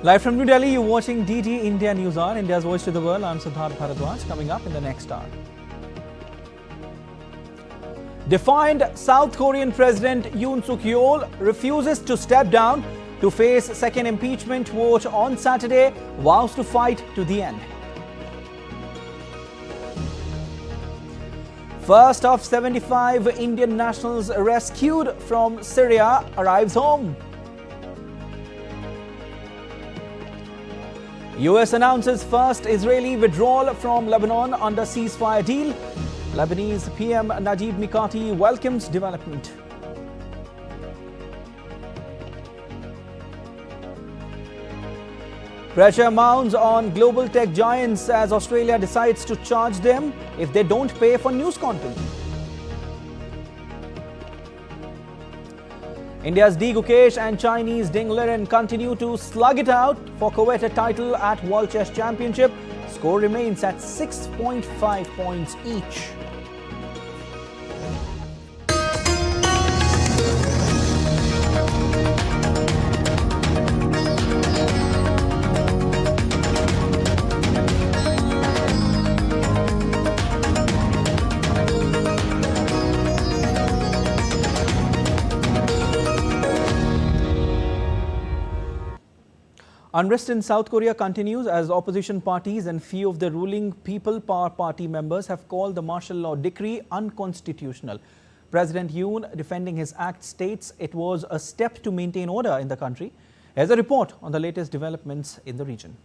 Live from New Delhi, you're watching DD India News Hour, India's voice to the world. I'm Prasar Bharati. Coming up in the next hour. Defiant South Korean President Yoon Suk-yeol refuses to step down to face second impeachment vote on Saturday, vows to fight to the end. First of 75 Indian nationals rescued from Syria arrives home. US announces first Israeli withdrawal from Lebanon under ceasefire deal. Lebanese PM Najib Mikati welcomes development. Pressure mounts on global tech giants as Australia decides to charge them if they don't pay for news content. India's D. Gukesh and Chinese Ding Liren continue to slug it out for coveted title at World Chess Championship. Score remains at 6.5 points each. Unrest in South Korea continues as opposition parties and few of the ruling People Power Party members have called the martial law decree unconstitutional. President Yoon, defending his act, states it was a step to maintain order in the country. Here's a report on the latest developments in the region.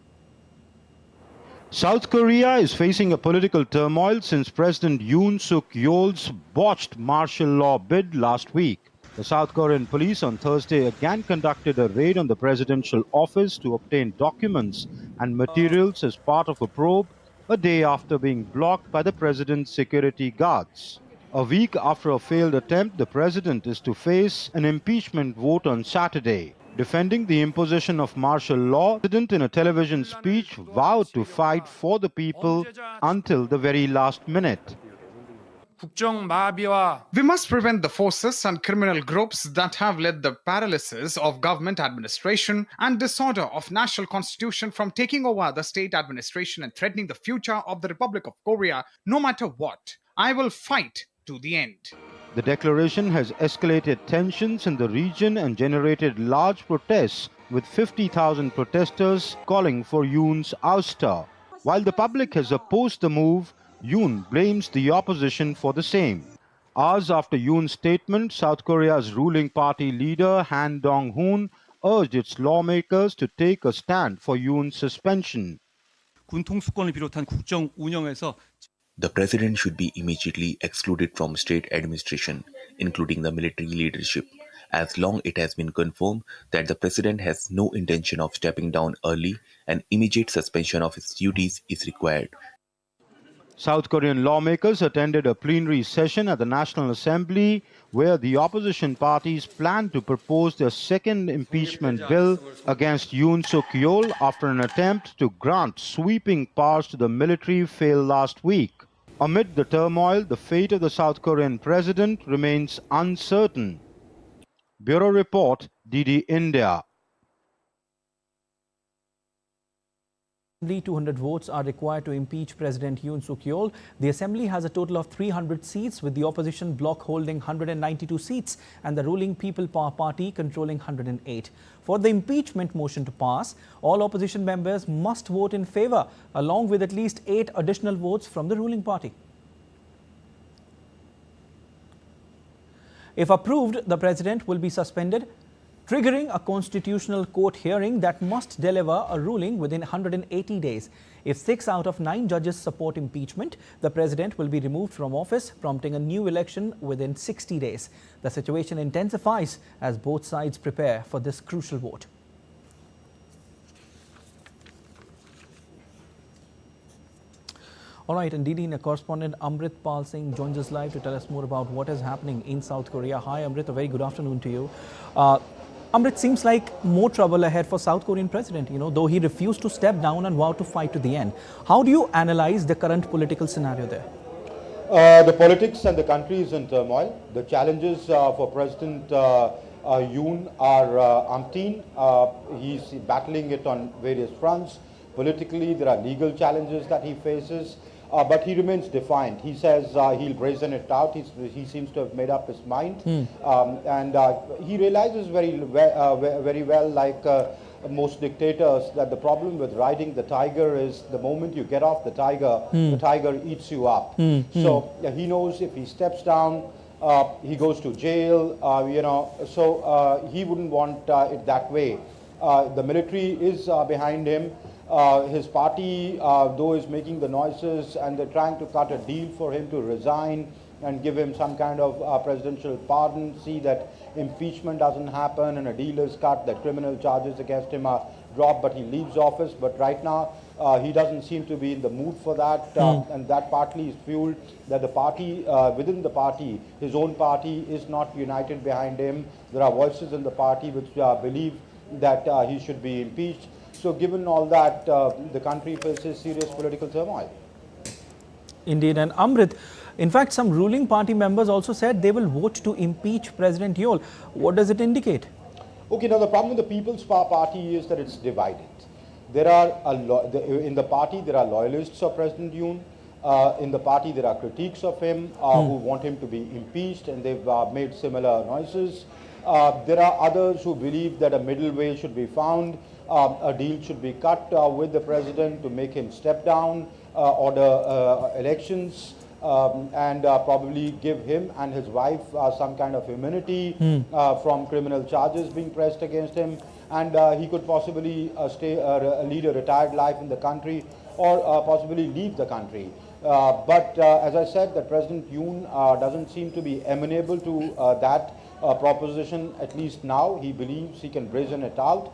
South Korea is facing a political turmoil since President Yoon Suk-yeol's botched martial law bid last week. The South Korean police on Thursday again conducted a raid on the presidential office to obtain documents and materials as part of a probe, a day after being blocked by the president's security guards. A week after a failed attempt, the president is to face an impeachment vote on Saturday. Defending the imposition of martial law, the president in a television speech vowed to fight for the people until the very last minute. We must prevent the forces and criminal groups that have led the paralysis of government administration and disorder of national constitution from taking over the state administration and threatening the future of the Republic of Korea. No matter what, I will fight to the end. The declaration has escalated tensions in the region and generated large protests, with 50,000 protesters calling for Yoon's ouster. While the public has opposed the move, Yoon blames the opposition for the same. Hours after Yoon's statement, South Korea's ruling party leader Han Dong-hoon urged its lawmakers to take a stand for Yoon's suspension. The president should be immediately excluded from state administration, including the military leadership, as long it has been confirmed that the president has no intention of stepping down early. An immediate suspension of his duties is required. South Korean lawmakers attended a plenary session at the National Assembly where the opposition parties plan to propose their second impeachment bill against Yoon Suk-yeol after an attempt to grant sweeping powers to the military failed last week. Amid the turmoil, the fate of the South Korean president remains uncertain. Bureau Report, DD India. 200 votes are required to impeach President Yoon Suk-yeol. The assembly has a total of 300 seats, with the opposition bloc holding 192 seats and the ruling People Power Party controlling 108. For the impeachment motion to pass, all opposition members must vote in favour, along with at least 8 additional votes from the ruling party. If approved, the president will be suspended, triggering a constitutional court hearing that must deliver a ruling within 180 days. If 6 out of 9 judges support impeachment, the president will be removed from office, prompting a new election within 60 days. The situation intensifies as both sides prepare for this crucial vote. All right, and DD correspondent Amrit Pal Singh joins us live to tell us more about what is happening in South Korea. Hi Amrit, a very good afternoon to you. Amrit, seems like more trouble ahead for South Korean president, though he refused to step down and vowed to fight to the end. How do you analyze the current political scenario there? The politics and the country is in turmoil. The challenges for President Yoon are umpteen. He's battling it on various fronts. Politically, there are legal challenges that he faces. But he remains defiant. He says he'll brazen it out. He seems to have made up his mind. And he realizes very well, like most dictators, that the problem with riding the tiger is the moment you get off the tiger eats you up. So he knows if he steps down, he goes to jail, so he wouldn't want it that way. The military is behind him. His party, though, is making the noises, and they're trying to cut a deal for him to resign and give him some kind of presidential pardon, see that impeachment doesn't happen and a deal is cut, that criminal charges against him are dropped, but he leaves office. But right now, he doesn't seem to be in the mood for that, and that partly is fueled that the party, within the party, his own party, is not united behind him. There are voices in the party which believe that he should be impeached. So given all that, the country faces serious political turmoil. Indeed. And Amrit, in fact, some ruling party members also said they will vote to impeach President Yoon. What does it indicate? Okay, now the problem with the People's Party is that it's divided. There are in the party there are loyalists of President Yoon. In the party there are critiques of him who want him to be impeached, and they've made similar noises. There are others who believe that a middle way should be found. A deal should be cut with the president to make him step down, order elections, and probably give him and his wife some kind of immunity from criminal charges being pressed against him, and he could possibly lead a retired life in the country, or possibly leave the country. But as I said, that President Yoon doesn't seem to be amenable to that proposition, at least now. He believes he can brazen it out.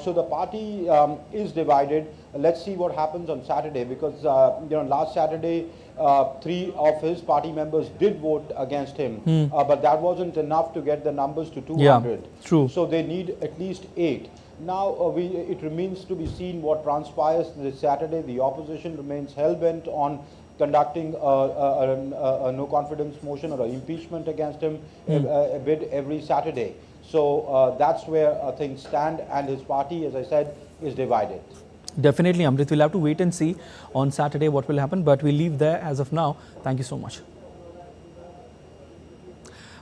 So the party is divided. Let's see what happens on Saturday, because last Saturday 3 of his party members did vote against him, but that wasn't enough to get the numbers to 200. Yeah, true. So they need at least 8. Now it remains to be seen what transpires this Saturday. The opposition remains hell-bent on conducting a no confidence motion or an impeachment against him a bid every Saturday. So that's where things stand, and his party, as I said, is divided. Definitely, Amrit. We'll have to wait and see on Saturday what will happen, but we'll leave there as of now. Thank you so much.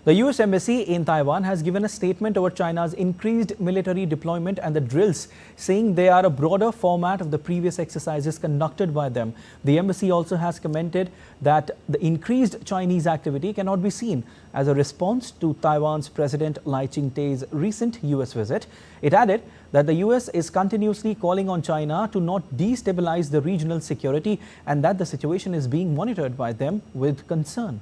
The US Embassy in Taiwan has given a statement over China's increased military deployment and the drills, saying they are a broader format of the previous exercises conducted by them. The embassy also has commented that the increased Chinese activity cannot be seen as a response to Taiwan's President Lai Ching-te's recent US visit. It added that the US is continuously calling on China to not destabilize the regional security, and that the situation is being monitored by them with concern.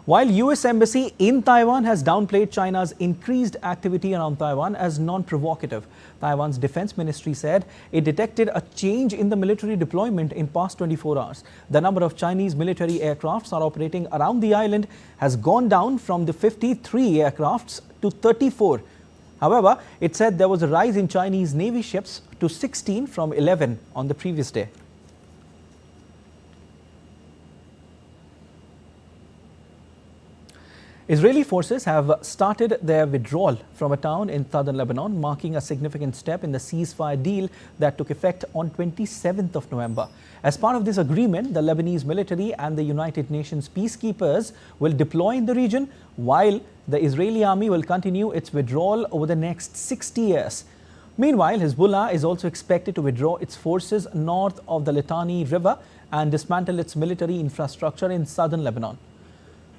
While US Embassy in Taiwan has downplayed China's increased activity around Taiwan as non-provocative, Taiwan's Defense Ministry said it detected a change in the military deployment in past 24 hours. The number of Chinese military aircrafts are operating around the island has gone down from the 53 aircrafts to 34. However, it said there was a rise in Chinese Navy ships to 16 from 11 on the previous day. Israeli forces have started their withdrawal from a town in southern Lebanon, marking a significant step in the ceasefire deal that took effect on 27th of November. As part of this agreement, the Lebanese military and the United Nations peacekeepers will deploy in the region, while the Israeli army will continue its withdrawal over the next 60 years. Meanwhile, Hezbollah is also expected to withdraw its forces north of the Litani River and dismantle its military infrastructure in southern Lebanon.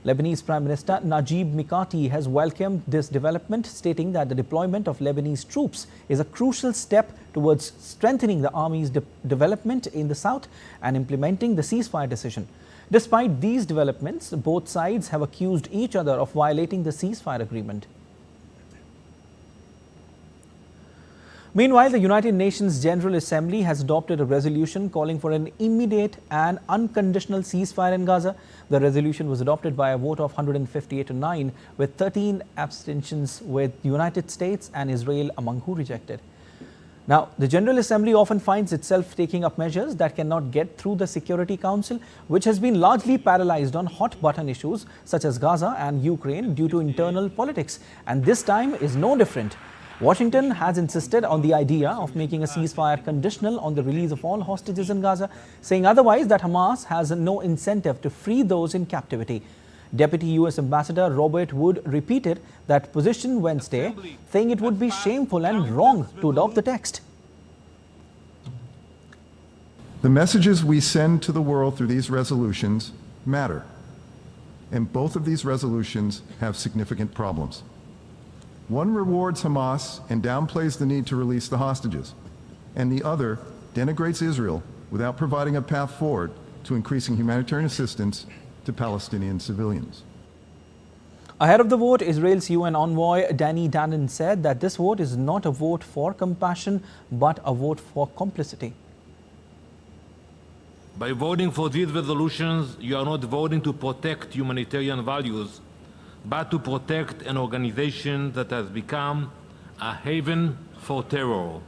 Lebanese Prime Minister Najib Mikati has welcomed this development, stating that the deployment of Lebanese troops is a crucial step towards strengthening the army's development in the south and implementing the ceasefire decision. Despite these developments, both sides have accused each other of violating the ceasefire agreement. Meanwhile, the United Nations General Assembly has adopted a resolution calling for an immediate and unconditional ceasefire in Gaza. The resolution was adopted by a vote of 158 to 9, with 13 abstentions, with the United States and Israel among who rejected. Now, the General Assembly often finds itself taking up measures that cannot get through the Security Council, which has been largely paralyzed on hot-button issues such as Gaza and Ukraine due to internal politics. And this time is no different. Washington has insisted on the idea of making a ceasefire conditional on the release of all hostages in Gaza, saying otherwise that Hamas has no incentive to free those in captivity. Deputy U.S. Ambassador Robert Wood repeated that position Wednesday, saying it would be shameful and wrong to adopt the text. The messages we send to the world through these resolutions matter. And both of these resolutions have significant problems. One rewards Hamas and downplays the need to release the hostages, and the other denigrates Israel without providing a path forward to increasing humanitarian assistance to Palestinian civilians. Ahead of the vote, Israel's UN envoy Danny Danon said that this vote is not a vote for compassion, but a vote for complicity. By voting for these resolutions, you are not voting to protect humanitarian values, but to protect an organization that has become a haven for terror.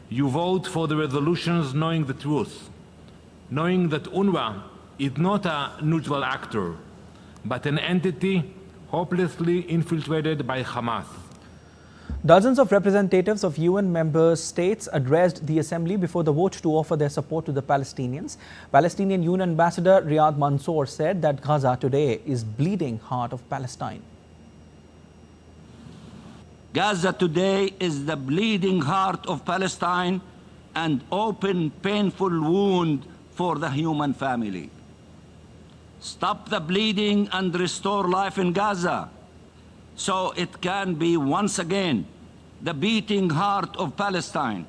You vote for the resolutions knowing the truth, knowing that UNRWA is not a neutral actor, but an entity hopelessly infiltrated by Hamas. Dozens of representatives of UN member states addressed the assembly before the vote to offer their support to the Palestinians. Palestinian UN Ambassador Riyad Mansour said that Gaza today is bleeding heart of Palestine. Gaza today is the bleeding heart of Palestine and open, painful wound for the human family. Stop the bleeding and restore life in Gaza so it can be once again the beating heart of Palestine.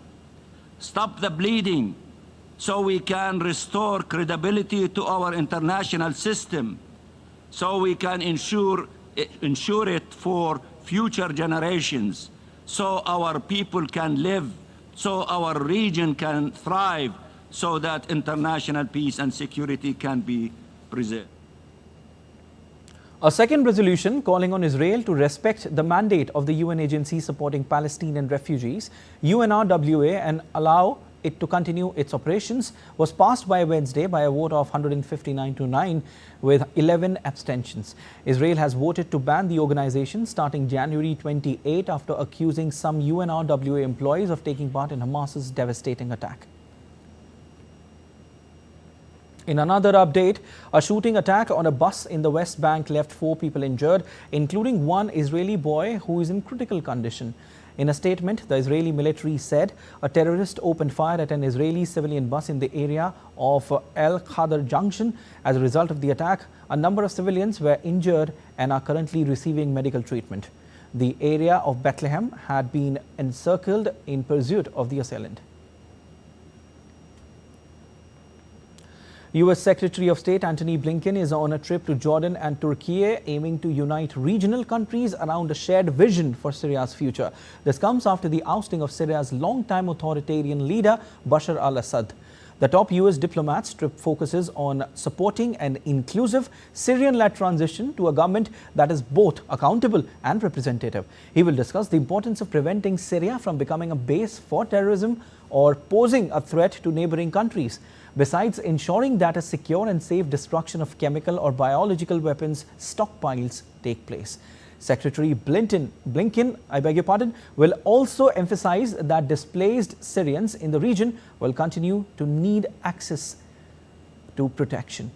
Stop the bleeding so we can restore credibility to our international system, so we can ensure it for future generations, so our people can live, so our region can thrive, so that international peace and security can be preserved. A second resolution calling on Israel to respect the mandate of the UN agency supporting Palestinian refugees, UNRWA, and allow it to continue its operations was passed by Wednesday by a vote of 159 to 9 with 11 abstentions. Israel has voted to ban the organization starting January 28 after accusing some UNRWA employees of taking part in Hamas's devastating attack. In another update, a shooting attack on a bus in the West Bank left 4 people injured, including one Israeli boy who is in critical condition. In a statement, the Israeli military said a terrorist opened fire at an Israeli civilian bus in the area of El Khadr Junction. As a result of the attack, a number of civilians were injured and are currently receiving medical treatment. The area of Bethlehem had been encircled in pursuit of the assailant. U.S. Secretary of State Antony Blinken is on a trip to Jordan and Turkey, aiming to unite regional countries around a shared vision for Syria's future. This comes after the ousting of Syria's longtime authoritarian leader, Bashar al-Assad. The top U.S. diplomat's trip focuses on supporting an inclusive Syrian-led transition to a government that is both accountable and representative. He will discuss the importance of preventing Syria from becoming a base for terrorism or posing a threat to neighboring countries, besides ensuring that a secure and safe destruction of chemical or biological weapons stockpiles take place. Secretary Blinken, will also emphasize that displaced Syrians in the region will continue to need access to protection.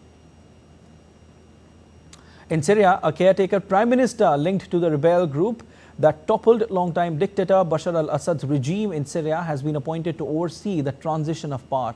In Syria, a caretaker prime minister linked to the rebel group that toppled longtime dictator Bashar al-Assad's regime in Syria has been appointed to oversee the transition of power.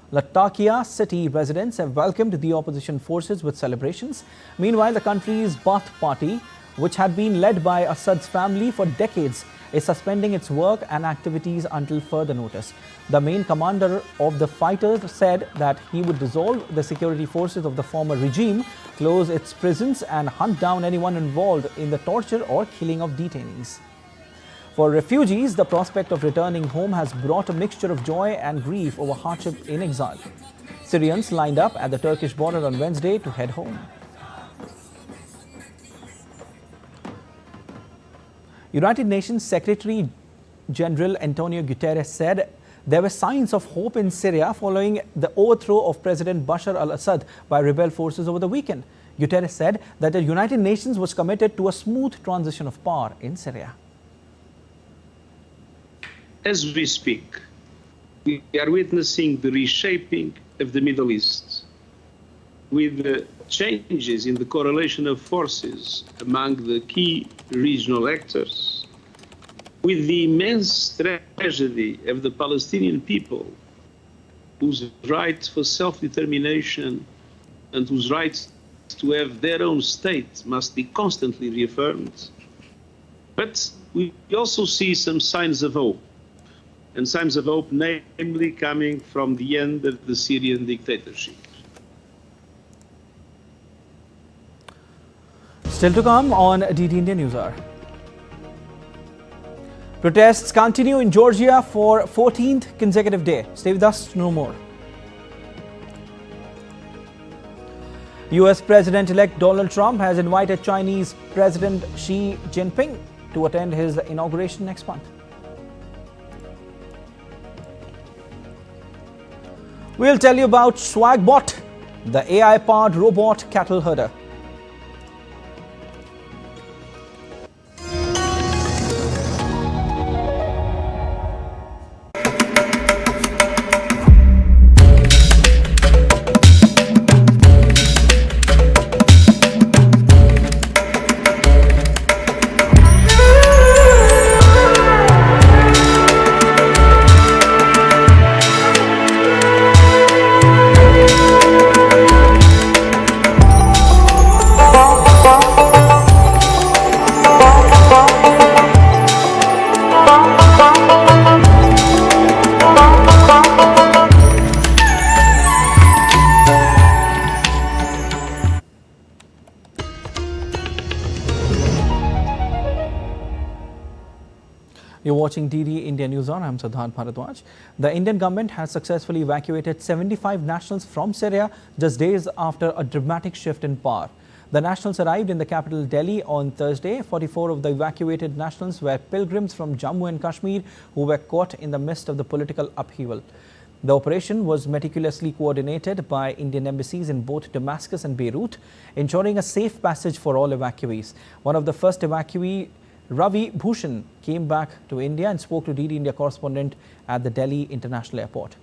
Latakia city residents have welcomed the opposition forces with celebrations. Meanwhile, the country's Baath party, which had been led by Assad's family for decades, is suspending its work and activities until further notice. The main commander of the fighters said that he would dissolve the security forces of the former regime, close its prisons and hunt down anyone involved in the torture or killing of detainees. For refugees, the prospect of returning home has brought a mixture of joy and grief over hardship in exile. Syrians lined up at the Turkish border on Wednesday to head home. United Nations Secretary General Antonio Guterres said there were signs of hope in Syria following the overthrow of President Bashar al-Assad by rebel forces over the weekend. Guterres said that the United Nations was committed to a smooth transition of power in Syria. As we speak, we are witnessing the reshaping of the Middle East, with the changes in the correlation of forces among the key regional actors, with the immense tragedy of the Palestinian people, whose right for self-determination and whose right to have their own state must be constantly reaffirmed. But we also see some signs of hope, and signs of hope namely coming from the end of the Syrian dictatorship. Still to come on DD India News Hour. Protests continue in Georgia for 14th consecutive day. Stay with us to know more. US President-elect Donald Trump has invited Chinese President Xi Jinping to attend his inauguration next month. We'll tell you about Swagbot, the AI-powered robot cattle herder. You're watching DD India News Hour. I'm Siddharth Bharadwaj. The Indian government has successfully evacuated 75 nationals from Syria just days after a dramatic shift in power. The nationals arrived in the capital Delhi on Thursday. 44 of the evacuated nationals were pilgrims from Jammu and Kashmir who were caught in the midst of the political upheaval. The operation was meticulously coordinated by Indian embassies in both Damascus and Beirut, ensuring a safe passage for all evacuees. One of the first evacuees, Ravi Bhushan, came back to India and spoke to DD India correspondent at the Delhi International Airport.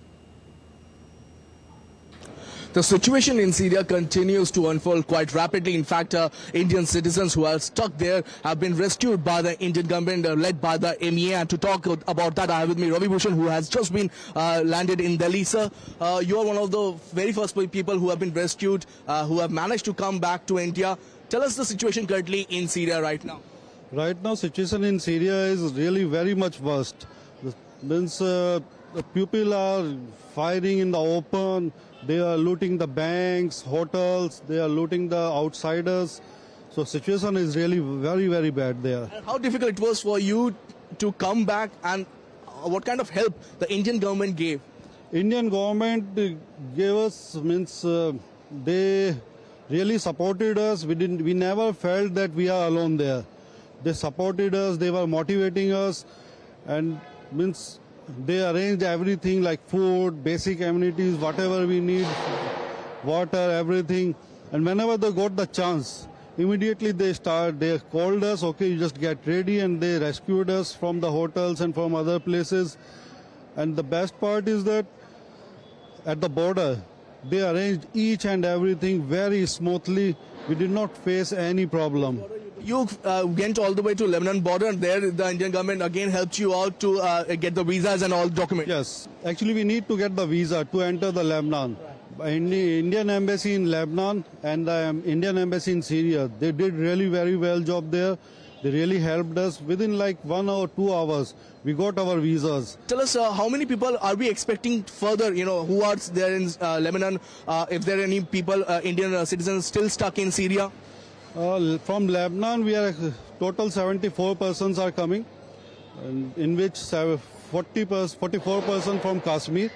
The situation in Syria continues to unfold quite rapidly. In fact, Indian citizens who are stuck there have been rescued by the Indian government led by the MEA. And to talk about that, I have with me Ravi Bhushan, who has just been landed in Delhi. Sir, you are one of the very first people who have been rescued, who have managed to come back to India. Tell us the situation currently in Syria right now. Right now, situation in Syria is really very much worst. The people are firing in the open. They are looting the banks, hotels. They are looting the outsiders. So situation is really very, very bad there. And how difficult it was for you to come back, and what kind of help the Indian government gave? Indian government gave us, they really supported us. We never felt that we are alone there. They supported us, they were motivating us, and they arranged everything like food, basic amenities, whatever we need, water, everything. And whenever they got the chance, immediately they called us, okay, you just get ready, and they rescued us from the hotels and from other places. And the best part is that at the border, they arranged each and everything very smoothly. We did not face any problem. You went all the way to Lebanon border, and there the Indian government again helped you out to get the visas and all documents. Yes, actually we need to get the visa to enter the Lebanon. Indian embassy in Lebanon and the Indian embassy in Syria, they did really very well job there. They really helped us. Within like 1 or 2 hours, we got our visas. Tell us, how many people are we expecting further, who are there in Lebanon? If there are any people, Indian citizens still stuck in Syria? From Lebanon, we are total 74 persons are coming, in which 44 persons from Kashmir.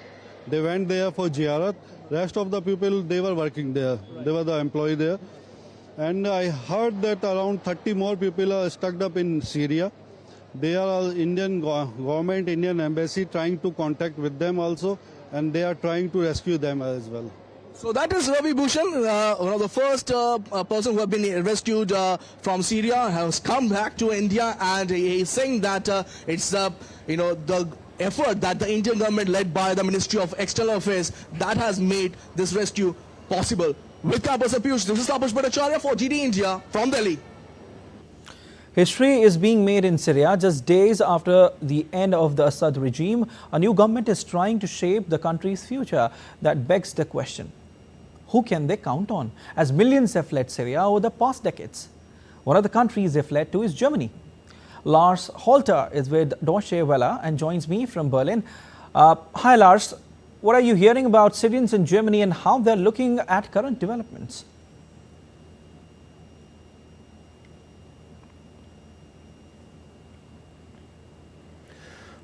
They went there for Ziyarat. Rest of the people, they were working there. They were the employee there. And I heard that around 30 more people are stuck up in Syria. They are Indian government, Indian embassy trying to contact with them also, and they are trying to rescue them as well. So that is Ravi Bhushan, one of the first person who have been rescued from Syria, has come back to India, and he is saying that it's the effort that the Indian government led by the Ministry of External Affairs that has made this rescue possible. With Campus Piyush, this is Tapush Bhattacharya for GD India from Delhi. History is being made in Syria just days after the end of the Assad regime. A new government is trying to shape the country's future. That begs the question, who can they count on, as millions have fled Syria over the past decades? One of the countries they fled to is Germany. Lars Holter is with Deutsche Welle and joins me from Berlin. Hi Lars, what are you hearing about Syrians in Germany and how they're looking at current developments?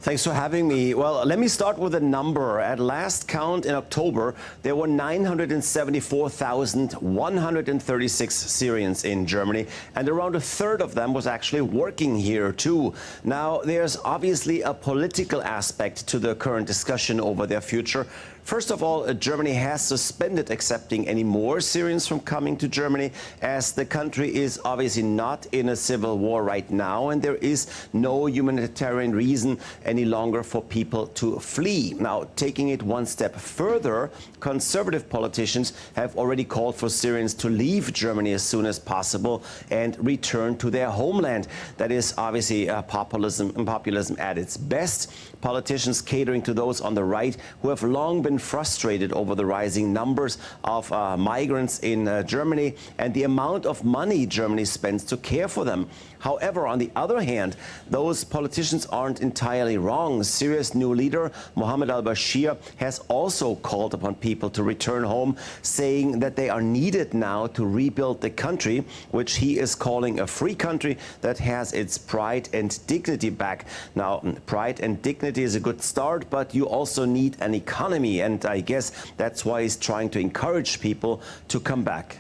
Thanks for having me. Well, let me start with a number. At last count in October, there were 974,136 Syrians in Germany, and around a third of them was actually working here too. Now, there's obviously a political aspect to the current discussion over their future. First of all, Germany has suspended accepting any more Syrians from coming to Germany, as the country is obviously not in a civil war right now, and there is no humanitarian reason any longer for people to flee. Now, taking it one step further, conservative politicians have already called for Syrians to leave Germany as soon as possible and return to their homeland. That is obviously populism at its best. Politicians catering to those on the right who have long been frustrated over the rising numbers of migrants in Germany and the amount of money Germany spends to care for them. However, on the other hand, those politicians aren't entirely wrong. Syria's new leader, Mohammed al-Bashir, has also called upon people to return home, saying that they are needed now to rebuild the country, which he is calling a free country that has its pride and dignity back. Now, pride and dignity is a good start, but you also need an economy, and I guess that's why he's trying to encourage people to come back.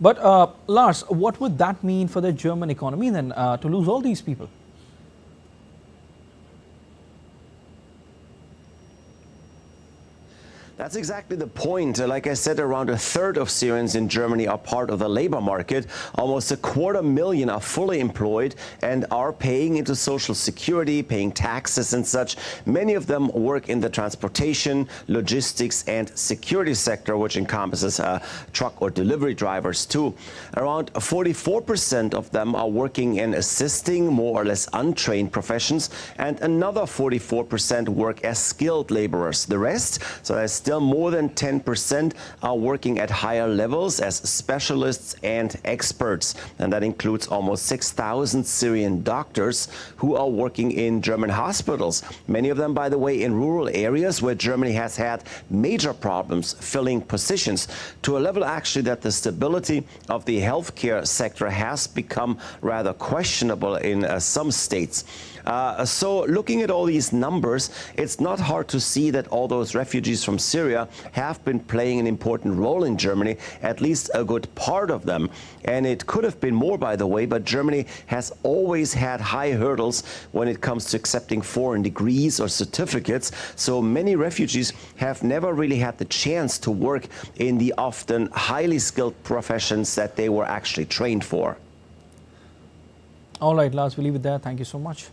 But Lars, what would that mean for the German economy then, to lose all these people? That's exactly the point. Like I said, around a third of Syrians in Germany are part of the labor market. Almost 250,000 are fully employed and are paying into social security, paying taxes and such. Many of them work in the transportation, logistics and security sector, which encompasses truck or delivery drivers too. Around 44% of them are working in assisting, more or less untrained professions, and another 44% work as skilled laborers. The rest, so there's still more than 10%, are working at higher levels as specialists and experts. And that includes almost 6,000 Syrian doctors who are working in German hospitals. Many of them, by the way, in rural areas where Germany has had major problems filling positions, to a level actually that the stability of the healthcare sector has become rather questionable in some states. So looking at all these numbers, it's not hard to see that all those refugees from Syria have been playing an important role in Germany, at least a good part of them. And it could have been more, by the way, but Germany has always had high hurdles when it comes to accepting foreign degrees or certificates. So many refugees have never really had the chance to work in the often highly skilled professions that they were actually trained for. All right, Lars, we'll leave it there. Thank you so much.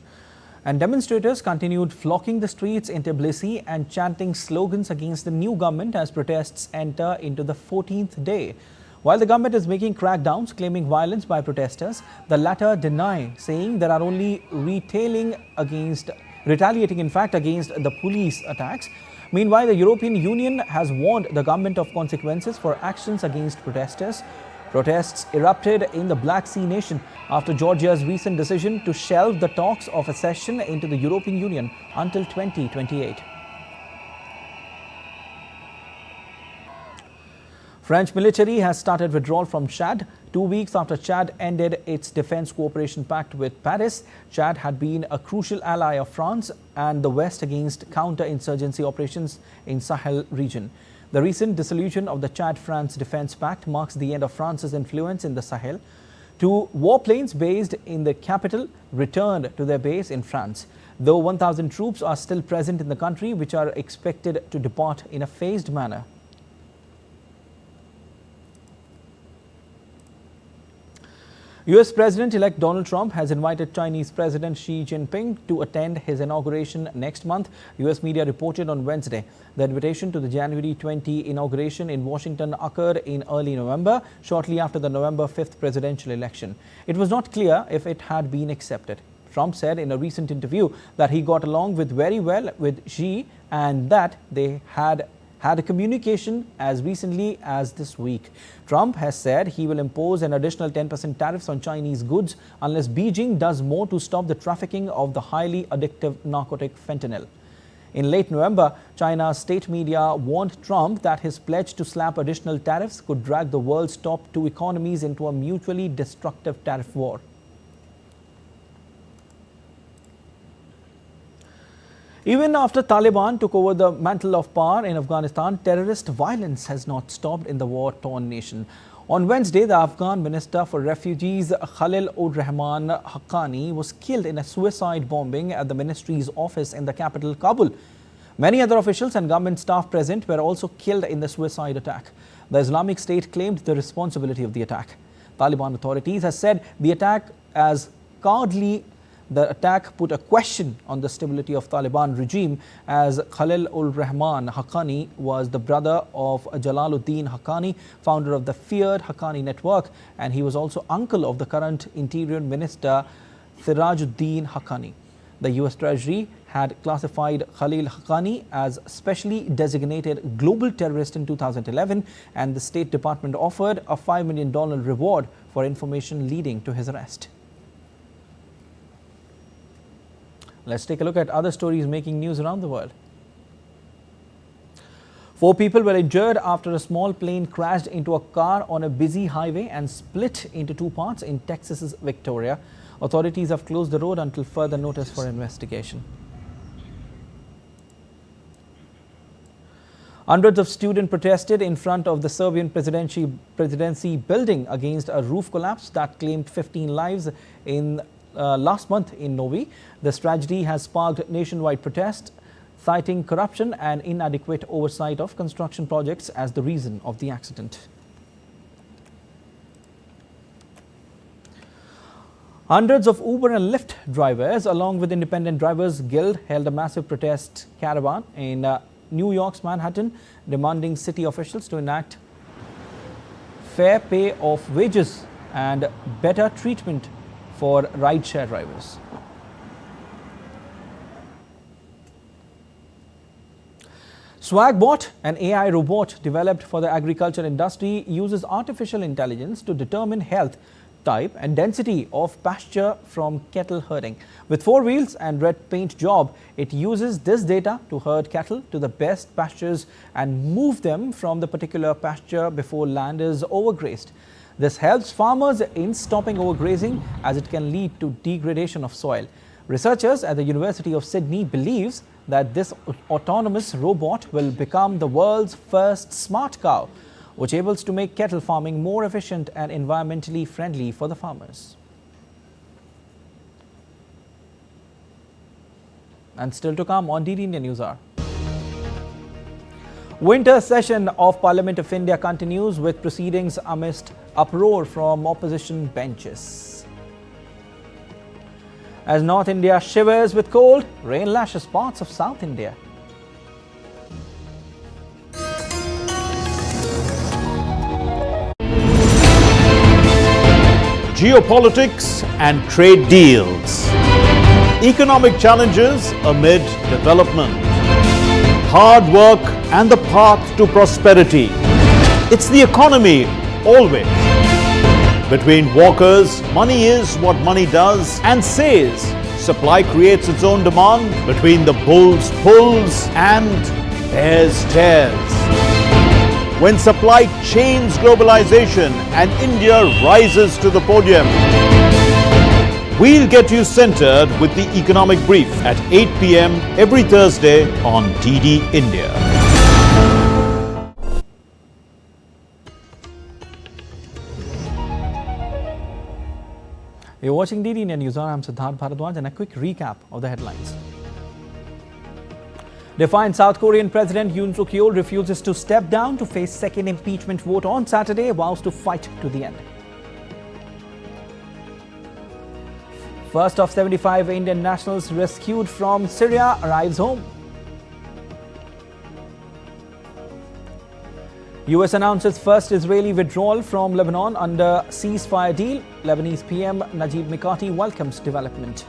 And demonstrators continued flocking the streets in Tbilisi and chanting slogans against the new government as protests enter into the 14th day. While the government is making crackdowns claiming violence by protesters, the latter deny, saying there are only retaliating against the police attacks. Meanwhile, the European Union has warned the government of consequences for actions against protesters. Protests erupted in the Black Sea nation after Georgia's recent decision to shelve the talks of accession into the European Union until 2028. French military has started withdrawal from Chad 2 weeks after Chad ended its defense cooperation pact with Paris. Chad had been a crucial ally of France and the West against counter-insurgency operations in Sahel region. The recent dissolution of the Chad-France Defense Pact marks the end of France's influence in the Sahel. Two warplanes based in the capital returned to their base in France, though 1,000 troops are still present in the country, which are expected to depart in a phased manner. US President-elect Donald Trump has invited Chinese President Xi Jinping to attend his inauguration next month. US media reported on Wednesday. The invitation to the January 20 inauguration in Washington occurred in early November, shortly after the November 5th presidential election. It was not clear if it had been accepted. Trump said in a recent interview that he got along very well with Xi and that they had a communication as recently as this week. Trump has said he will impose an additional 10% tariffs on Chinese goods unless Beijing does more to stop the trafficking of the highly addictive narcotic fentanyl. In late November, China's state media warned Trump that his pledge to slap additional tariffs could drag the world's top two economies into a mutually destructive tariff war. Even after Taliban took over the mantle of power in Afghanistan, terrorist violence has not stopped in the war-torn nation. On Wednesday, the Afghan Minister for Refugees Khalil-ur-Rahman Haqqani was killed in a suicide bombing at the ministry's office in the capital, Kabul. Many other officials and government staff present were also killed in the suicide attack. The Islamic State claimed the responsibility of the attack. Taliban authorities have said the attack as cowardly. The attack put a question on the stability of Taliban regime, as Khalil-ur-Rahman Haqqani was the brother of Jalaluddin Haqqani, founder of the feared Haqqani network, and he was also uncle of the current Interior Minister Sirajuddin Haqqani. The US Treasury had classified Khalil Haqqani as specially designated global terrorist in 2011, and the State Department offered a $5 million reward for information leading to his arrest. Let's take a look at other stories making news around the world. 4 people were injured after a small plane crashed into a car on a busy highway and split into 2 parts in Texas's Victoria. Authorities have closed the road until further notice for investigation. Hundreds of students protested in front of the Serbian presidency building against a roof collapse that claimed 15 lives in last month in Novi. This tragedy has sparked nationwide protests, citing corruption and inadequate oversight of construction projects as the reason of the accident. Hundreds of Uber and Lyft drivers, along with Independent Drivers Guild, held a massive protest caravan in New York's Manhattan, demanding city officials to enact fair pay of wages and better treatment for rideshare drivers. Swagbot, an AI robot developed for the agriculture industry, uses artificial intelligence to determine health, type and density of pasture from cattle herding. With 4 wheels and red paint job, it uses this data to herd cattle to the best pastures and move them from the particular pasture before land is overgrazed. This helps farmers in stopping overgrazing, as it can lead to degradation of soil. Researchers at the University of Sydney believes that this autonomous robot will become the world's first smart cow, which able to make cattle farming more efficient and environmentally friendly for the farmers. And still to come on DD India News Hour. Winter session of Parliament of India continues with proceedings amidst uproar from opposition benches. As North India shivers with cold, rain lashes parts of South India. Geopolitics and trade deals. Economic challenges amid development. Hard work and the path to prosperity. It's the economy always. Between walkers, money is what money does and says. Supply creates its own demand. Between the bulls pulls and bears tears. When supply chains globalization and India rises to the podium. We'll get you centered with the Economic Brief at 8 p.m. every Thursday on DD India. You're watching DD India News. I'm Prasar Bharati and a quick recap of the headlines. Defiant South Korean President Yoon refuses to step down to face second impeachment vote on Saturday, vows to fight to the end. First of 75 Indian nationals rescued from Syria arrives home. US announces first Israeli withdrawal from Lebanon under ceasefire deal. Lebanese PM Najib Mikati welcomes development.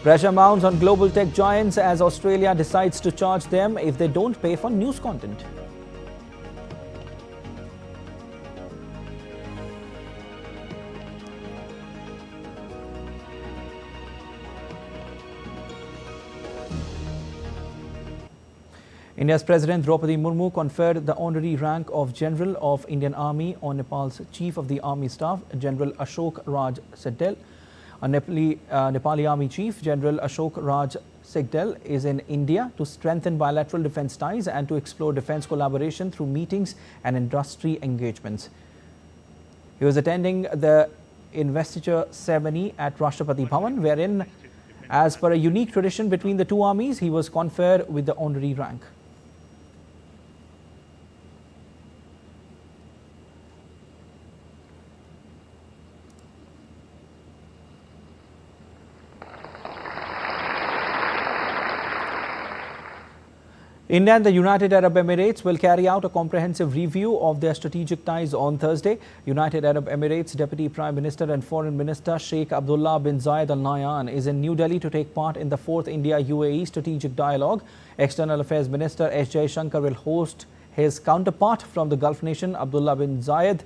Pressure mounts on global tech giants as Australia decides to charge them if they don't pay for news content. India's President Draupadi Murmu conferred the honorary rank of General of Indian Army on Nepal's Chief of the Army Staff, General Ashok Raj Sigdel. A Nepali Army Chief, General Ashok Raj Sigdel, is in India to strengthen bilateral defense ties and to explore defense collaboration through meetings and industry engagements. He was attending the investiture ceremony at Rashtrapati Bhavan, wherein, as per a unique tradition between the two armies, he was conferred with the honorary rank. India and the United Arab Emirates will carry out a comprehensive review of their strategic ties on Thursday. United Arab Emirates Deputy Prime Minister and Foreign Minister Sheikh Abdullah bin Zayed Al Nahyan is in New Delhi to take part in the 4th India-UAE Strategic Dialogue. External Affairs Minister S. Jaishankar will host his counterpart from the Gulf nation Abdullah bin Zayed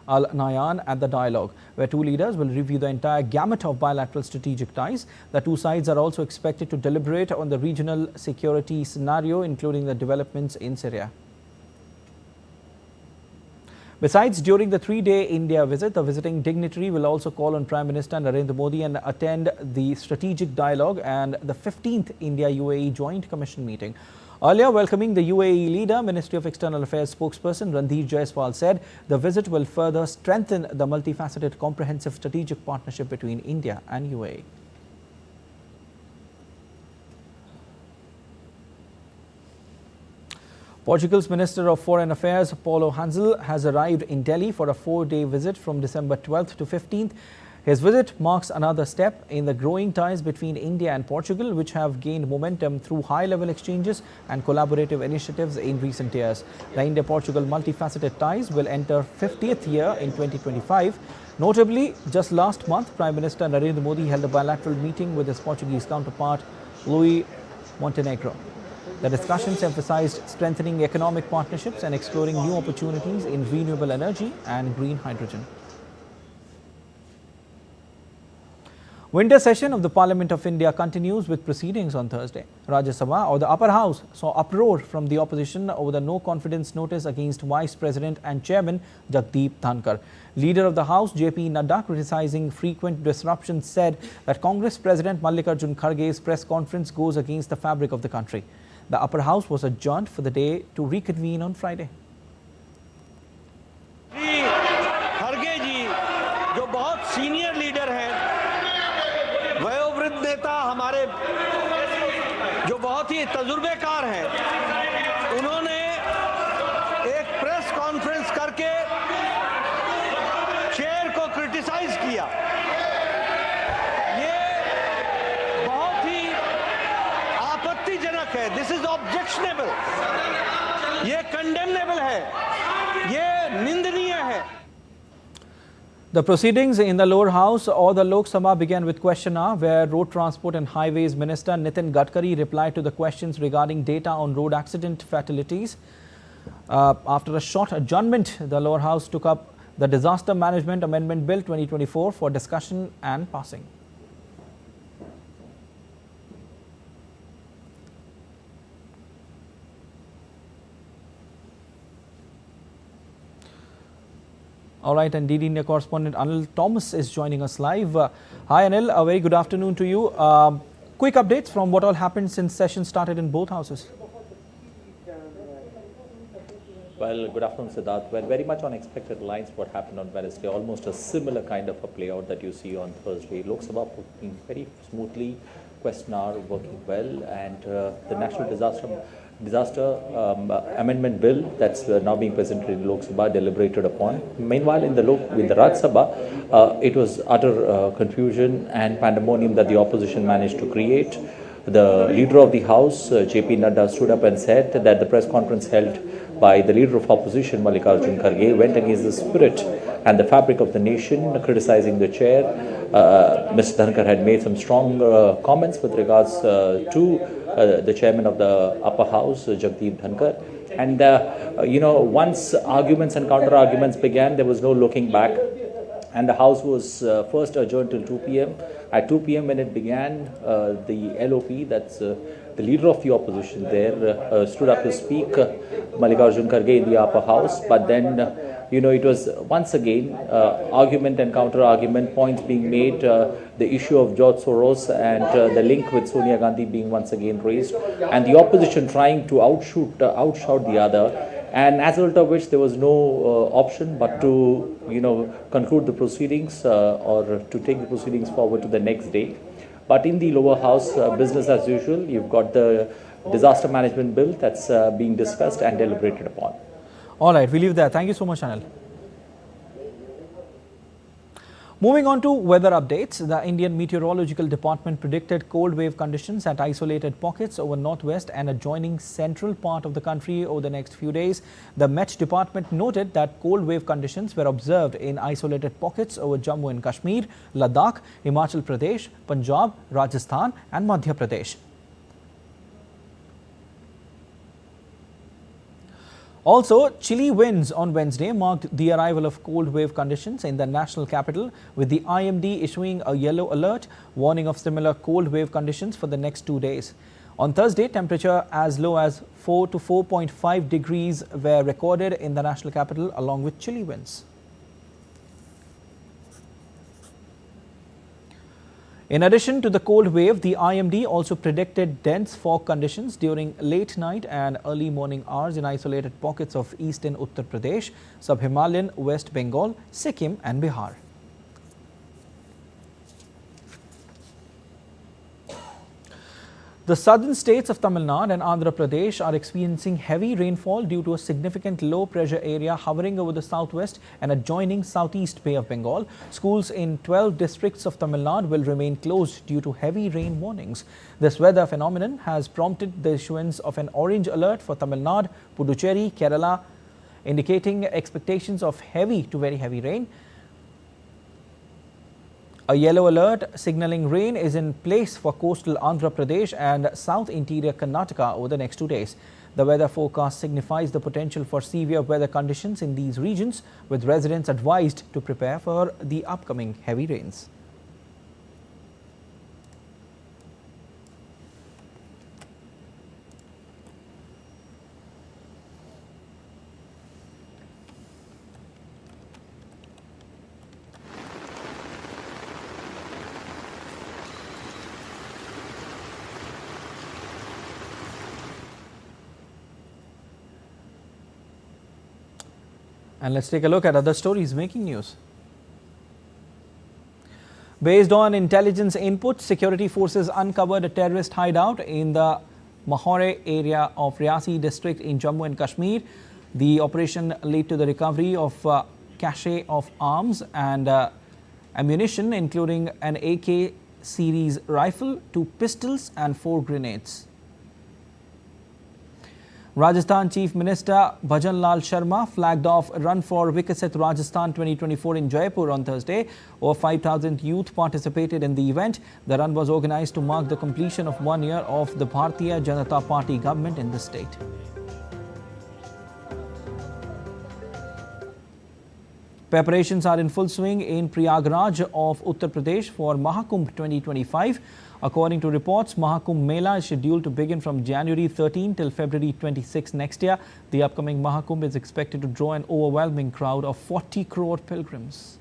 Al Nahyan at the dialogue, where two leaders will review the entire gamut of bilateral strategic ties. The two sides are also expected to deliberate on the regional security scenario, including the developments in Syria. Besides, during the three-day India visit, the visiting dignitary will also call on Prime Minister Narendra Modi and attend the strategic dialogue and the 15th India-UAE Joint Commission meeting. Earlier, welcoming the UAE leader, Ministry of External Affairs spokesperson Randhir Jaiswal said the visit will further strengthen the multifaceted comprehensive strategic partnership between India and UAE. Portugal's Minister of Foreign Affairs, Paulo Hansel, has arrived in Delhi for a 4-day visit from December 12th to 15th. His visit marks another step in the growing ties between India and Portugal, which have gained momentum through high-level exchanges and collaborative initiatives in recent years. The India-Portugal multifaceted ties will enter 50th year in 2025. Notably, just last month, Prime Minister Narendra Modi held a bilateral meeting with his Portuguese counterpart, Luís Montenegro. The discussions emphasized strengthening economic partnerships and exploring new opportunities in renewable energy and green hydrogen. Winter session of the Parliament of India continues with proceedings on Thursday. Rajya Sabha, or the upper house, saw uproar from the opposition over the no confidence notice against Vice President and Chairman Jagdeep Dhankar. Leader of the House, JP Nadda, criticizing frequent disruptions, said that Congress President Mallikarjun Kharge's press conference goes against the fabric of the country. The upper house was adjourned for the day to reconvene on Friday. खड़गे जी जो बहुत senior leader हैं, वयोवृद्ध नेता हमारे जो बहुत ही तजुर्बेकार हैं, उन्होंने एक प्रेस कॉन्फ्रेंस करके चेयर को क्रिटिसाइज किया। ये बहुत ही आपत्तिजनक है। दिस इज ऑब्जेक्शनेबल, ये कंडेमनेबल है, ये निंदनीय है। The proceedings in the lower house or the Lok Sabha began with question hour, where Road Transport and Highways Minister Nitin Gadkari replied to the questions regarding data on road accident fatalities. After a short adjournment, the lower house took up the Disaster Management Amendment Bill 2024 for discussion and passing. All right, and DD India correspondent Anil Thomas is joining us live. Hi Anil, a very good afternoon to you. Quick updates from what all happened since session started in both houses. Well, good afternoon, Siddharth. Well, very much on expected lines what happened on Wednesday, almost a similar kind of a play out that you see on Thursday. Lok Sabha working very smoothly, Question hour working well, and the National Disaster Amendment Bill that's now being presented in Lok Sabha deliberated upon. Meanwhile, in the Raj Sabha, it was utter confusion and pandemonium that the opposition managed to create. The leader of the House, J.P. Nadda, stood up and said that the press conference held by the leader of opposition, Mallikarjun Kharge, went against the spirit and the fabric of the nation, criticizing the chair. Mr. Dhankar had made some strong comments with regards to the chairman of the upper house, Jagdeep Dhankar. And, once arguments and counter-arguments began, there was no looking back. And the House was first adjourned till 2 p.m. At 2 p.m. when it began, the LOP, that's the leader of the opposition there, stood up to speak, Mallikarjun Kharge in the upper house. But then, it was once again argument and counter-argument, points being made, the issue of George Soros and the link with Sonia Gandhi being once again raised, and the opposition trying to outshout the other. And as a result of which there was no option but to, conclude the proceedings or to take the proceedings forward to the next day. But in the lower house, business as usual, you've got the disaster management bill that's being discussed and deliberated upon. All right, we leave there. Thank you so much, Anil. Moving on to weather updates, the Indian Meteorological Department predicted cold wave conditions at isolated pockets over northwest and adjoining central part of the country over the next few days. The Met Department noted that cold wave conditions were observed in isolated pockets over Jammu and Kashmir, Ladakh, Himachal Pradesh, Punjab, Rajasthan and Madhya Pradesh. Also, chilly winds on Wednesday marked the arrival of cold wave conditions in the national capital, with the IMD issuing a yellow alert warning of similar cold wave conditions for the next 2 days. On Thursday, temperature as low as 4 to 4.5 degrees were recorded in the national capital along with chilly winds. In addition to the cold wave, the IMD also predicted dense fog conditions during late night and early morning hours in isolated pockets of eastern Uttar Pradesh, sub-Himalayan West Bengal, Sikkim and Bihar. The southern states of Tamil Nadu and Andhra Pradesh are experiencing heavy rainfall due to a significant low pressure area hovering over the southwest and adjoining southeast Bay of Bengal. Schools in 12 districts of Tamil Nadu will remain closed due to heavy rain warnings. This weather phenomenon has prompted the issuance of an orange alert for Tamil Nadu, Puducherry, Kerala, indicating expectations of heavy to very heavy rain. A yellow alert signaling rain is in place for coastal Andhra Pradesh and south interior Karnataka over the next 2 days. The weather forecast signifies the potential for severe weather conditions in these regions, with residents advised to prepare for the upcoming heavy rains. And let's take a look at other stories making news. Based on intelligence input, security forces uncovered a terrorist hideout in the Mahore area of Riasi district in Jammu and Kashmir. The operation led to the recovery of cache of arms and ammunition, including an AK series rifle, 2 pistols and 4 grenades. Rajasthan Chief Minister Bhajan Lal Sharma flagged off Run for Viksit Rajasthan 2024 in Jaipur on Thursday. Over 5,000 youth participated in the event. The run was organized to mark the completion of 1 year of the Bharatiya Janata Party government in the state. Preparations are in full swing in Prayagraj of Uttar Pradesh for Mahakumbh 2025. According to reports, Mahakumbh Mela is scheduled to begin from January 13 till February 26 next year. The upcoming Mahakumbh is expected to draw an overwhelming crowd of 40 crore pilgrims.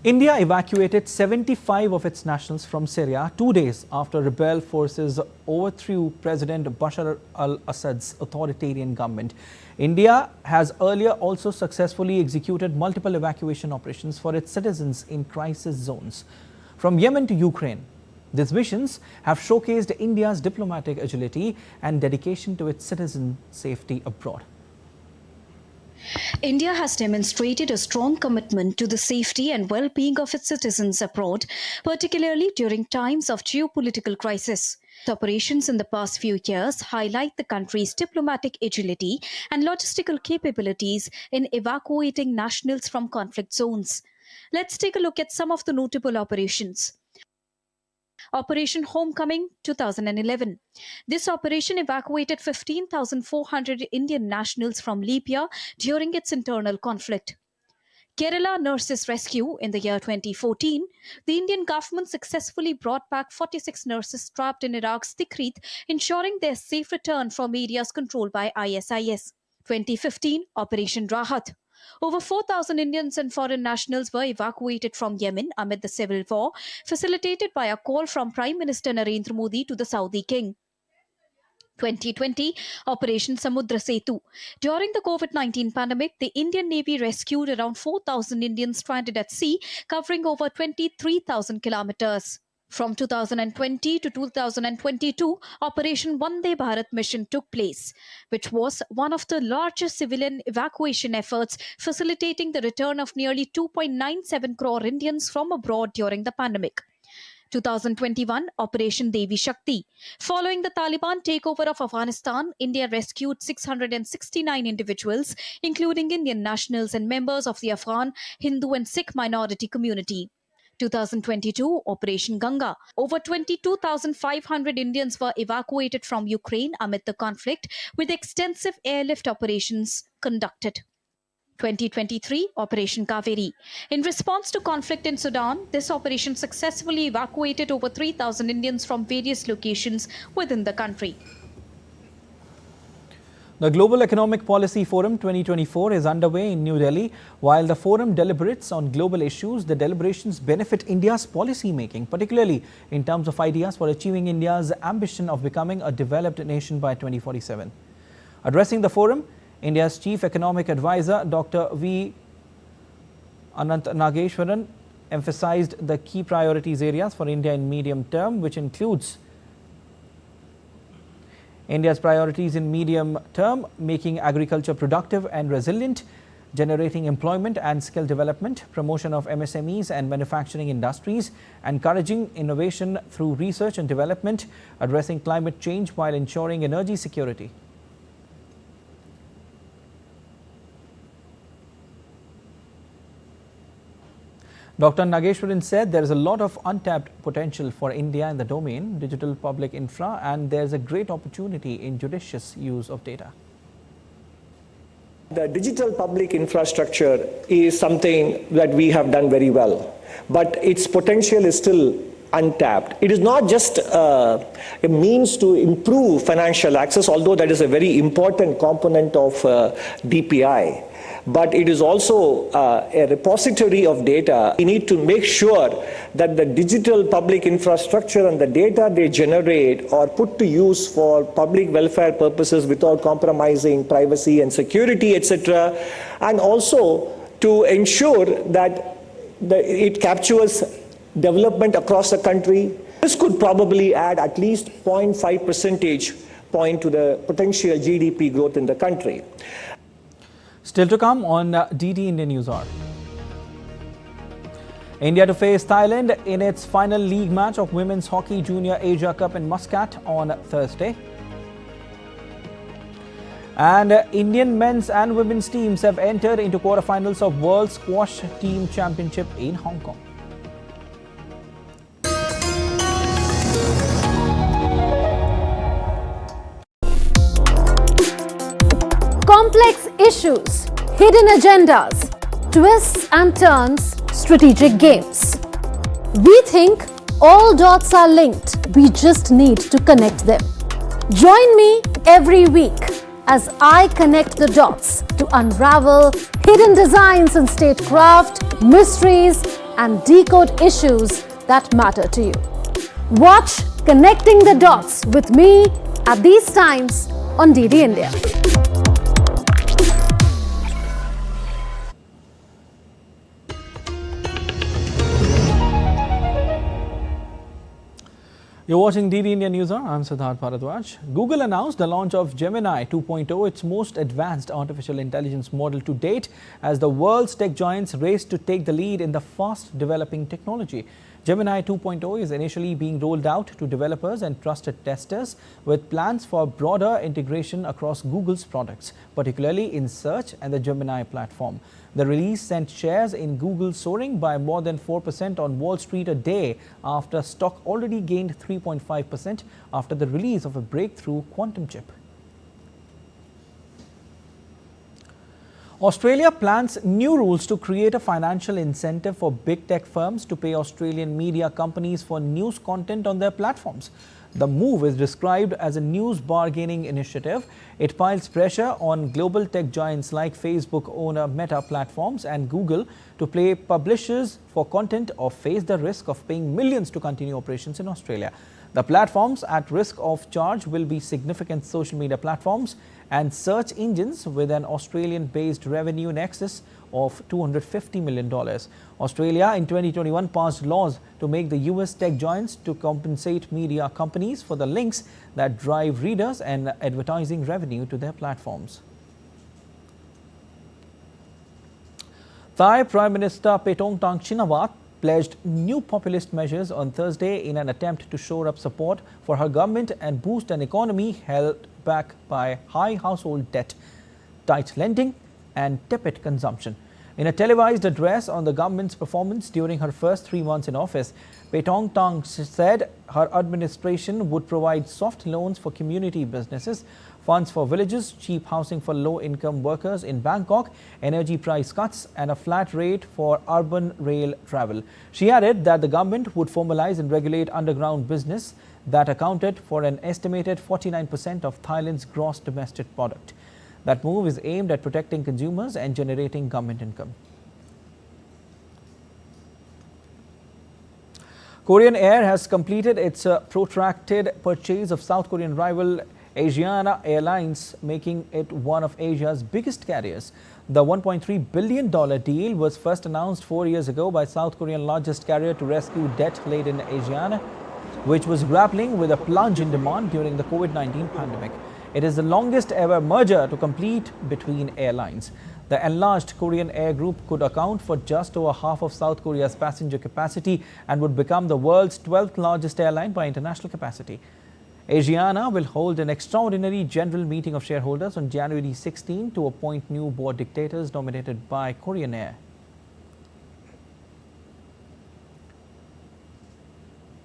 India evacuated 75 of its nationals from Syria 2 days after rebel forces overthrew President Bashar al-Assad's authoritarian government. India has earlier also successfully executed multiple evacuation operations for its citizens in crisis zones. From Yemen to Ukraine, these missions have showcased India's diplomatic agility and dedication to its citizen safety abroad. India has demonstrated a strong commitment to the safety and well-being of its citizens abroad, particularly during times of geopolitical crisis. Operations in the past few years highlight the country's diplomatic agility and logistical capabilities in evacuating nationals from conflict zones. Let's take a look at some of the notable operations. Operation Homecoming 2011. This operation evacuated 15,400 Indian nationals from Libya during its internal conflict. Kerala Nurses Rescue in the year 2014. The Indian government successfully brought back 46 nurses trapped in Iraq's Tikrit, ensuring their safe return from areas controlled by ISIS. 2015 Operation Rahat. Over 4,000 Indians and foreign nationals were evacuated from Yemen amid the civil war, facilitated by a call from Prime Minister Narendra Modi to the Saudi King. 2020 Operation Samudra Setu. During the COVID-19 pandemic, the Indian Navy rescued around 4,000 Indians stranded at sea, covering over 23,000 kilometers. From 2020 to 2022, Operation Vande Bharat mission took place, which was one of the largest civilian evacuation efforts, facilitating the return of nearly 2.97 crore Indians from abroad during the pandemic. 2021 Operation Devi Shakti. Following the Taliban takeover of Afghanistan, India rescued 669 individuals, including Indian nationals and members of the Afghan, Hindu and Sikh minority community. 2022 Operation Ganga. Over 22,500 Indians were evacuated from Ukraine amid the conflict, with extensive airlift operations conducted. 2023 Operation Kaveri. In response to conflict in Sudan, this operation successfully evacuated over 3,000 Indians from various locations within the country. The Global Economic Policy Forum 2024 is underway in New Delhi. While the forum deliberates on global issues, the deliberations benefit India's policy making, particularly in terms of ideas for achieving India's ambition of becoming a developed nation by 2047. Addressing the forum, India's Chief Economic Advisor, Dr. V. Anant Nageshwaran, emphasized the key priorities areas for India in medium term, which includes India's priorities in medium term, making agriculture productive and resilient, generating employment and skill development, promotion of MSMEs and manufacturing industries, encouraging innovation through research and development, addressing climate change while ensuring energy security. Dr. Nageshwaran said there is a lot of untapped potential for India in the domain, digital public infra, and there's a great opportunity in judicious use of data. The digital public infrastructure is something that we have done very well, but its potential is still untapped. It is not just a means to improve financial access, although that is a very important component of DPI. But it is also a repository of data. We need to make sure that the digital public infrastructure and the data they generate are put to use for public welfare purposes without compromising privacy and security, etc. And also to ensure that it captures development across the country. This could probably add at least 0.5 percentage point to the potential GDP growth in the country. Still to come on DD India News Hour. India to face Thailand in its final league match of Women's Hockey Junior Asia Cup in Muscat on Thursday. And Indian men's and women's teams have entered into quarterfinals of World Squash Team Championship in Hong Kong. Complex issues, hidden agendas, twists and turns, strategic games. We think all dots are linked. We just need to connect them. Join me every week as I connect the dots to unravel hidden designs in statecraft, mysteries and decode issues that matter to you. Watch Connecting the Dots with me at these times on DD India. You're watching DD India News Hour. I'm Siddharth Bharadwaj. Google announced the launch of Gemini 2.0, its most advanced artificial intelligence model to date, as the world's tech giants race to take the lead in the fast developing technology. Gemini 2.0 is initially being rolled out to developers and trusted testers, with plans for broader integration across Google's products, particularly in search and the Gemini platform. The release sent shares in Google soaring by more than 4% on Wall Street a day after stock already gained 3.5% after the release of a breakthrough quantum chip. Australia plans new rules to create a financial incentive for big tech firms to pay Australian media companies for news content on their platforms. The move is described as a news bargaining initiative. It piles pressure on global tech giants like Facebook owner Meta Platforms and Google to pay publishers for content or face the risk of paying millions to continue operations in Australia. The platforms at risk of charge will be significant social media platforms and search engines with an Australian-based revenue in excess of $250 million. Australia in 2021 passed laws to make the US tech giants to compensate media companies for the links that drive readers and advertising revenue to their platforms. Thai Prime Minister Paetongtarn Shinawatra pledged new populist measures on Thursday in an attempt to shore up support for her government and boost an economy held back by high household debt, tight lending and tepid consumption. In a televised address on the government's performance during her first 3 months in office, Paetongtarn said her administration would provide soft loans for community businesses, funds for villages, cheap housing for low-income workers in Bangkok, energy price cuts and a flat rate for urban rail travel. She added that the government would formalize and regulate underground business that accounted for an estimated 49% of Thailand's gross domestic product. That move is aimed at protecting consumers and generating government income. Korean Air has completed its protracted purchase of South Korean rival Asiana Airlines, making it one of Asia's biggest carriers. The $1.3 billion deal was first announced 4 years ago by South Korea's largest carrier to rescue debt-laden Asiana, which was grappling with a plunge in demand during the COVID-19 pandemic. It is the longest ever merger to complete between airlines. The enlarged Korean Air Group could account for just over half of South Korea's passenger capacity and would become the world's 12th largest airline by international capacity. Asiana will hold an extraordinary general meeting of shareholders on January 16 to appoint new board dictators nominated by Korean Air.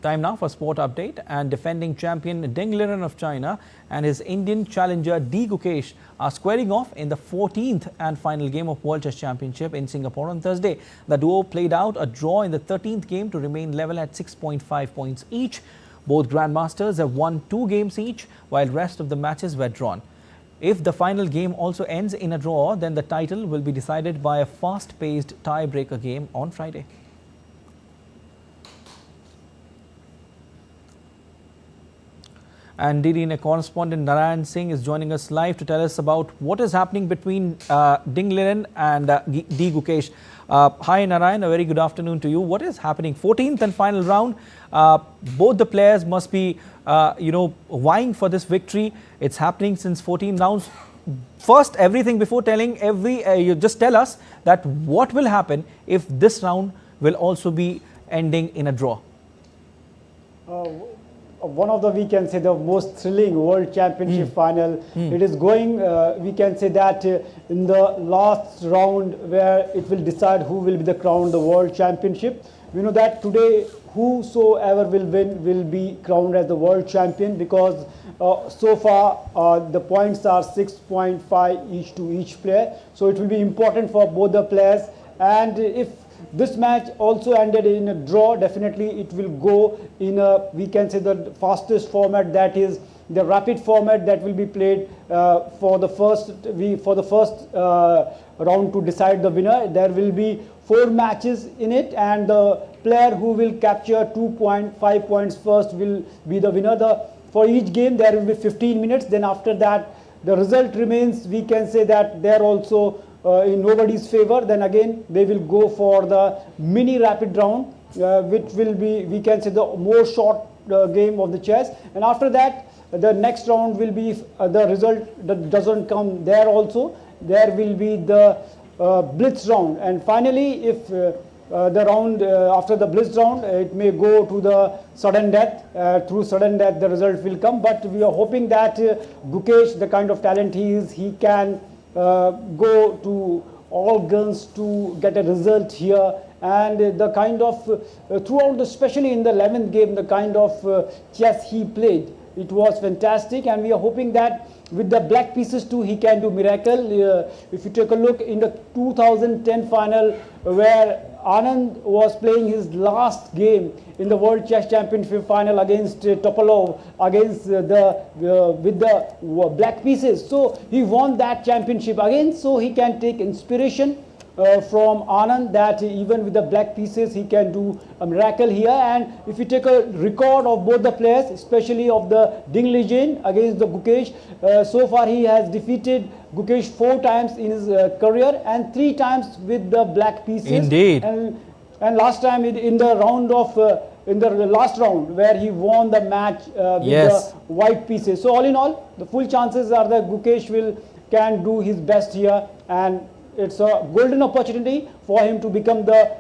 Time now for sport update. And defending champion Ding Liren of China and his Indian challenger D. Gukesh are squaring off in the 14th and final game of World Chess Championship in Singapore on Thursday. The duo played out a draw in the 13th game to remain level at 6.5 points each. Both grandmasters have won 2 games each, while rest of the matches were drawn. If the final game also ends in a draw, then the title will be decided by a fast-paced tiebreaker game on Friday. And DD correspondent Narayan Singh is joining us live to tell us about what is happening between Ding Liren and D. Gukesh. Hi Narayan, a very good afternoon to you. What is happening? 14th and final round. Both the players must be, vying for this victory. It's happening since 14 rounds. First, everything before telling you just tell us that what will happen if this round will also be ending in a draw. One of the, we can say, the most thrilling World Championship final. It is going, we can say that in the last round where it will decide who will be the crowned the World Championship. We know that today whosoever will win will be crowned as the World Champion, because so far the points are 6.5 each to each player. So it will be important for both the players, and if this match also ended in a draw, definitely it will go in a, we can say, the fastest format, that is the rapid format that will be played for the first round to decide the winner. There will be 4 matches in it, and the player who will capture 2.5 points first will be the winner. For each game there will be 15 minutes. Then after that, the result remains, we can say that they are also in nobody's favor. Then again they will go for the mini rapid round, which will be, we can say, the more short game of the chess. And after that, the next round will be the result that doesn't come there also. There will be the blitz round, and finally, if the round after the blitz round, it may go to the sudden death. Through sudden death, the result will come. But we are hoping that Gukesh, the kind of talent he is, he can go to all guns to get a result here. And the kind of throughout, especially in the 11th game, the kind of chess he played, it was fantastic. And we are hoping that with the black pieces too, he can do miracle. If you take a look in the 2010 final, where Anand was playing his last game in the World Chess Championship final against Topalov, against with the black pieces. So he won that championship again. So he can take inspiration from Anand, that even with the black pieces he can do a miracle here. And if you take a record of both the players, especially of the Ding Lijin against the Gukesh, so far he has defeated Gukesh 4 times in his career, and 3 times with the black pieces. Indeed. And last time in the round of in the last round, where he won the match with the white pieces. So all in all, the full chances are that Gukesh can do his best here, and it's a golden opportunity for him to become the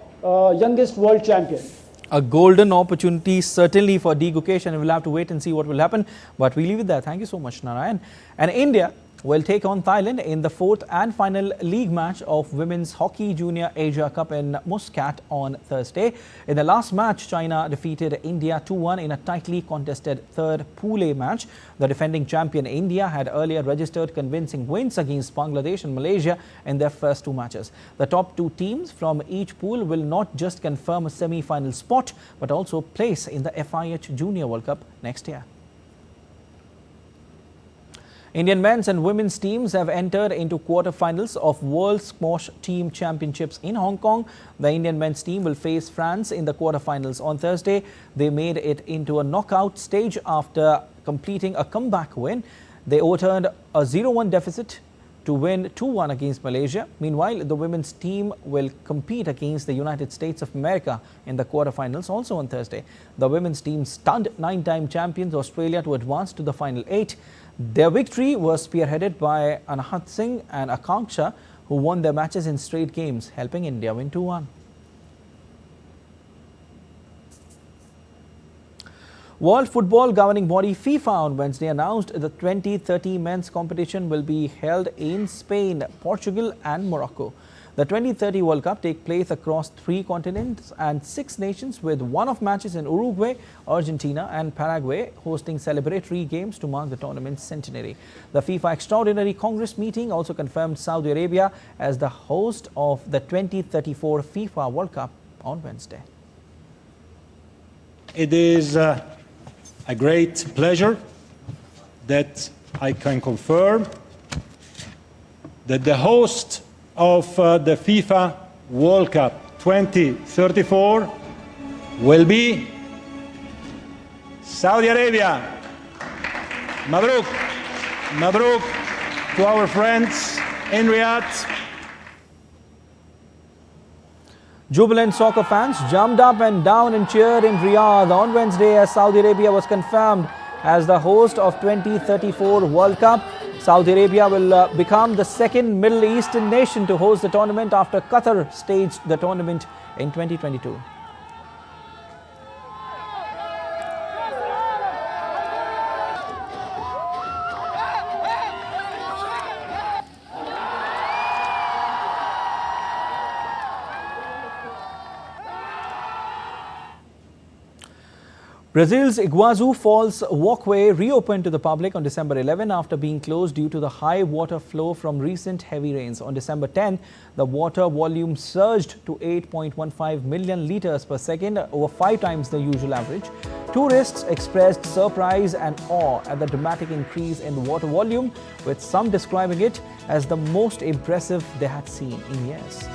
youngest world champion. A golden opportunity certainly for D. Gukesh, and we'll have to wait and see what will happen. But we leave it there. Thank you so much, Narayan. And India will take on Thailand in the 4th and final league match of Women's Hockey Junior Asia Cup in Muscat on Thursday. In the last match, China defeated India 2-1 in a tightly contested 3rd Pool A match. The defending champion India had earlier registered convincing wins against Bangladesh and Malaysia in their first 2 matches. The top 2 teams from each pool will not just confirm a semi-final spot, but also place in the FIH Junior World Cup next year. Indian men's and women's teams have entered into quarterfinals of World Squash Team Championships in Hong Kong. The Indian men's team will face France in the quarterfinals on Thursday. They made it into a knockout stage after completing a comeback win. They overturned a 0-1 deficit to win 2-1 against Malaysia. Meanwhile, the women's team will compete against the United States of America in the quarterfinals also on Thursday. The women's team stunned 9-time champions Australia to advance to the final 8. Their victory was spearheaded by Anahat Singh and Akanksha, who won their matches in straight games, helping India win 2-1. World Football Governing Body FIFA on Wednesday announced the 2030 men's competition will be held in Spain, Portugal and Morocco. The 2030 World Cup takes place across 3 continents and 6 nations, with one-off matches in Uruguay, Argentina and Paraguay hosting celebratory games to mark the tournament's centenary. The FIFA Extraordinary Congress meeting also confirmed Saudi Arabia as the host of the 2034 FIFA World Cup on Wednesday. It is a great pleasure that I can confirm that the host of the FIFA World Cup 2034 will be Saudi Arabia. Mabruk, Mabruk to our friends in Riyadh. Jubilant soccer fans jumped up and down and cheered in Riyadh on Wednesday as Saudi Arabia was confirmed as the host of 2034 World Cup. Saudi Arabia will become the second Middle Eastern nation to host the tournament after Qatar staged the tournament in 2022. Brazil's Iguazu Falls walkway reopened to the public on December 11 after being closed due to the high water flow from recent heavy rains. On December 10, the water volume surged to 8.15 million litres per second, over 5 times the usual average. Tourists expressed surprise and awe at the dramatic increase in water volume, with some describing it as the most impressive they had seen in years.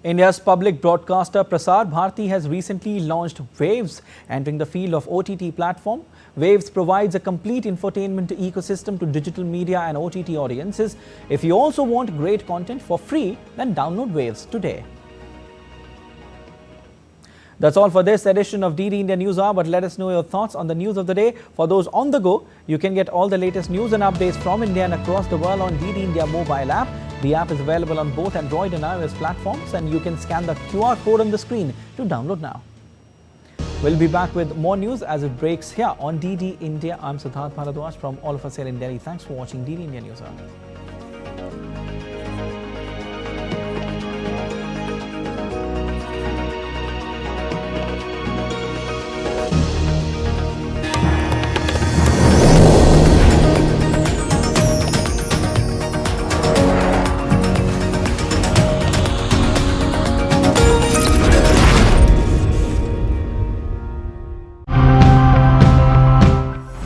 India's public broadcaster Prasar Bharati has recently launched Waves, entering the field of OTT platform. Waves provides a complete infotainment ecosystem to digital media and OTT audiences. If you also want great content for free, then download Waves today. That's all for this edition of DD India News Hour, but let us know your thoughts on the news of the day. For those on the go, you can get all the latest news and updates from India and across the world on DD India mobile app. The app is available on both Android and iOS platforms, and you can scan the QR code on the screen to download now. We'll be back with more news as it breaks here on DD India. I'm Siddharth Bharadwaj from all of us here in Delhi. Thanks for watching DD India News Hour.